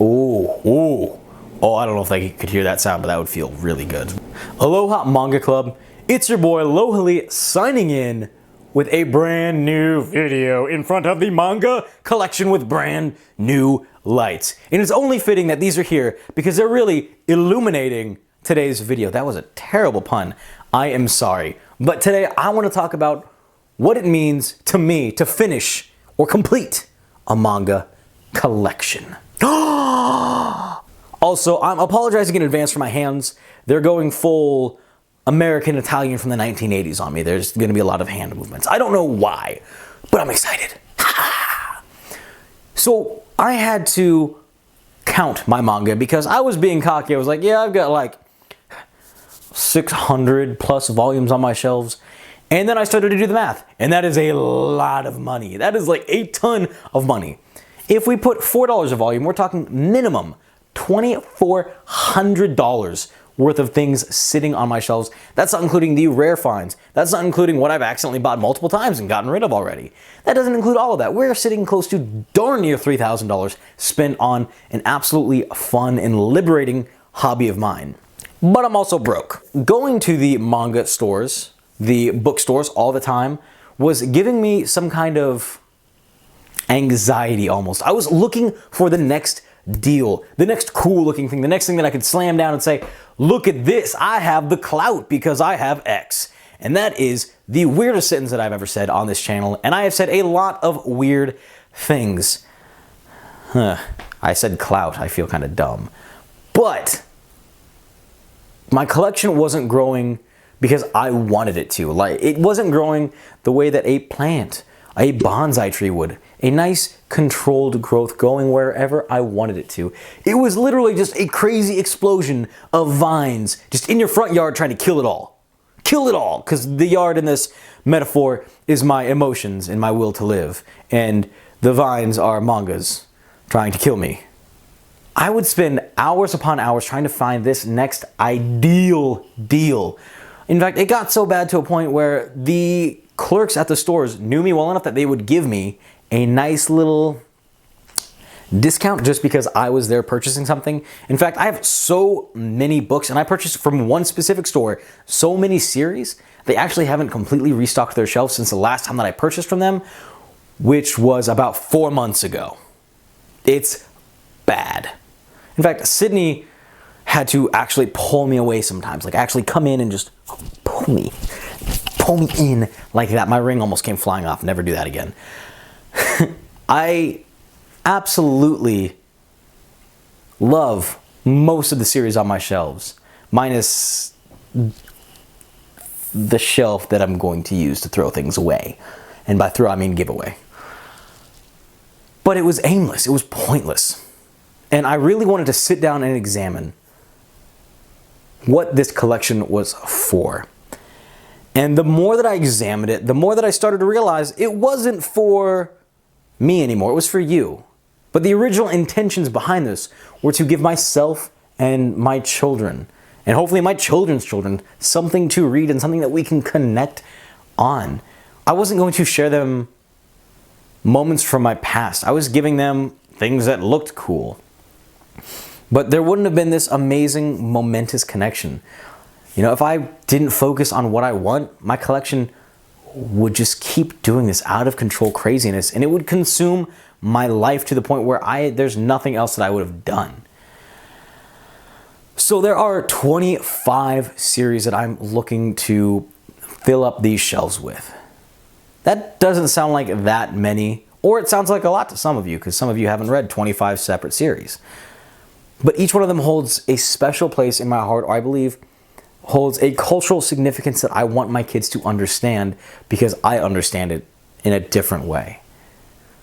Ooh. Oh, I don't know if they could hear that sound, but that would feel really good. Aloha Manga Club, it's your boy Lohali signing in with a brand new video in front of the manga collection with brand new lights. And it's only fitting that these are here because they're really illuminating today's video. That was a terrible pun. I am sorry. But today I want to talk about what it means to me to finish or complete a manga collection. Also, I'm apologizing in advance for my hands. They're going full American Italian from the 1980s on me. There's going to be a lot of hand movements. I don't know why, but I'm excited. So I had to count my manga because I was being cocky. I was like, yeah, I've got like 600 plus volumes on my shelves. And then I started to do the math, and that is a lot of money. That is like a ton of money. If we put $4 a volume, we're talking minimum $2,400 worth of things sitting on my shelves. That's not including the rare finds. That's not including what I've accidentally bought multiple times and gotten rid of already. That doesn't include all of that. We're sitting close to darn near $3,000 spent on an absolutely fun and liberating hobby of mine. But I'm also broke. Going to the manga stores, the bookstores all the time, was giving me some kind of anxiety almost. I was looking for the next deal, the next cool looking thing, the next thing that I could slam down and say, look at this, I have the clout because I have X. And that is the weirdest sentence that I've ever said on this channel, and I have said a lot of weird things. I said clout, I feel kind of dumb. But my collection wasn't growing because I wanted it to. Like, it wasn't growing the way that a plant, a bonsai tree would. A nice controlled growth going wherever I wanted it to. It was literally just a crazy explosion of vines just in your front yard trying to kill it all. Kill it all, because the yard in this metaphor is my emotions and my will to live. And the vines are mangas trying to kill me. I would spend hours upon hours trying to find this next ideal deal. In fact, it got so bad to a point where the clerks at the stores knew me well enough that they would give me a nice little discount just because I was there purchasing something. In fact, I have so many books, and I purchased from one specific store so many series, they actually haven't completely restocked their shelves since the last time that I purchased from them, which was about 4 months ago. It's bad. In fact, Sydney had to actually pull me away sometimes, like actually come in and just pull me in like that. My ring almost came flying off. Never do that again. I absolutely love most of the series on my shelves, minus the shelf that I'm going to use to throw things away. And by throw, I mean give away. But it was aimless. It was pointless. And I really wanted to sit down and examine what this collection was for. And the more that I examined it, the more that I started to realize it wasn't for me anymore. It was for you. But the original intentions behind this were to give myself and my children, and hopefully my children's children, something to read and something that we can connect on. I wasn't going to share them moments from my past. I was giving them things that looked cool. But there wouldn't have been this amazing, momentous connection. You know, if I didn't focus on what I want, my collection would just keep doing this out of control craziness, and it would consume my life to the point where there's nothing else that I would have done. So there are 25 series that I'm looking to fill up these shelves with. That doesn't sound like that many, or it sounds like a lot to some of you, because some of you haven't read 25 separate series. But each one of them holds a special place in my heart, or I believe holds a cultural significance that I want my kids to understand because I understand it in a different way.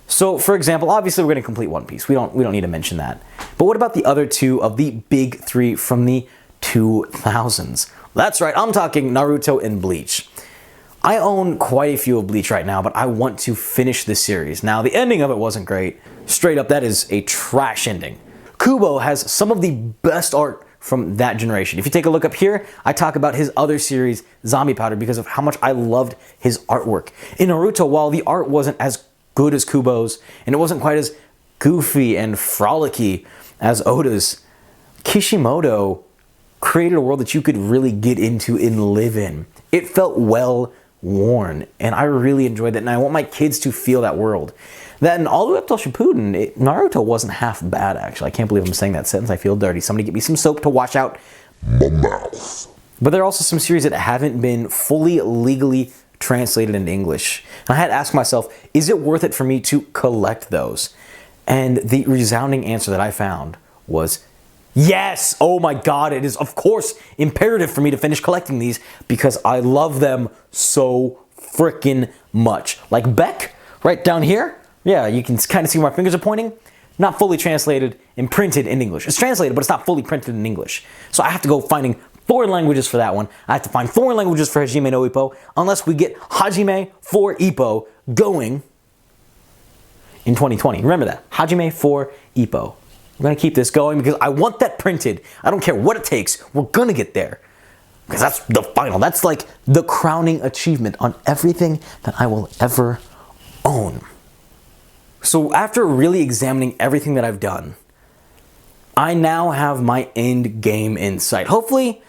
So, for example, obviously we're going to complete One Piece. We don't need to mention that. But what about the other two of the big three from the 2000s? That's right, I'm talking Naruto and Bleach. I own quite a few of Bleach right now, but I want to finish this series. Now, the ending of it wasn't great. Straight up, that is a trash ending. Kubo has some of the best art from that generation. If you take a look up here, I talk about his other series, Zombie Powder, because of how much I loved his artwork. In Naruto, while the art wasn't as good as Kubo's, and it wasn't quite as goofy and frolicky as Oda's, Kishimoto created a world that you could really get into and live in. It felt well worn, and I really enjoyed that, and I want my kids to feel that world. That, and all the way up till Shippuden, Naruto wasn't half bad, actually. I can't believe I'm saying that sentence. I feel dirty. Somebody get me some soap to wash out my mouth. But there are also some series that haven't been fully legally translated into English. And I had to ask myself, is it worth it for me to collect those? And the resounding answer that I found was yes! Oh my god, it is of course imperative for me to finish collecting these because I love them so freaking much. Like Beck, right down here. Yeah, you can kind of see where my fingers are pointing. Not fully translated and printed in English. It's translated, but it's not fully printed in English. So I have to go finding foreign languages for that one. I have to find foreign languages for Hajime no Ippo, unless we get Hajime for Ippo going in 2020. Remember that. Hajime for Ippo. We're going to keep this going because I want that printed. I don't care what it takes. We're going to get there. Because that's the final. That's like the crowning achievement on everything that I will ever own. So after really examining everything that I've done, I now have my end game in sight. Hopefully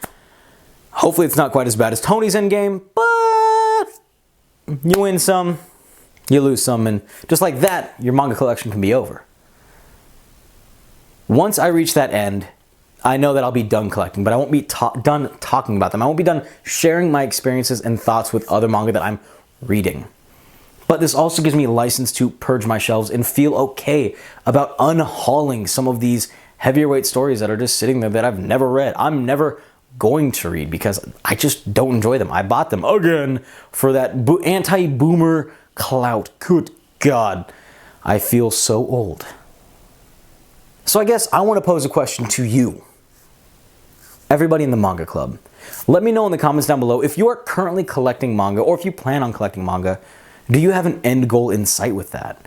it's not quite as bad as Tony's end game, but you win some, you lose some, and just like that, your manga collection can be over. Once I reach that end, I know that I'll be done collecting, but I won't be done talking about them. I won't be done sharing my experiences and thoughts with other manga that I'm reading. But this also gives me a license to purge my shelves and feel okay about unhauling some of these heavier weight stories that are just sitting there that I've never read. I'm never going to read because I just don't enjoy them. I bought them again for that anti-boomer clout. Good God, I feel so old. So I guess I want to pose a question to you, everybody in the manga club. Let me know in the comments down below if you are currently collecting manga or if you plan on collecting manga. Do you have an end goal in sight with that?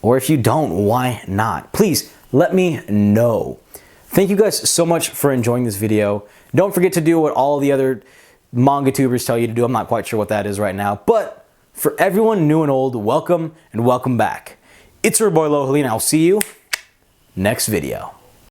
Or if you don't, why not? Please let me know. Thank you guys so much for enjoying this video. Don't forget to do what all the other manga tubers tell you to do. I'm not quite sure what that is right now. But for everyone new and old, welcome and welcome back. It's your boy Lohali, and I'll see you next video.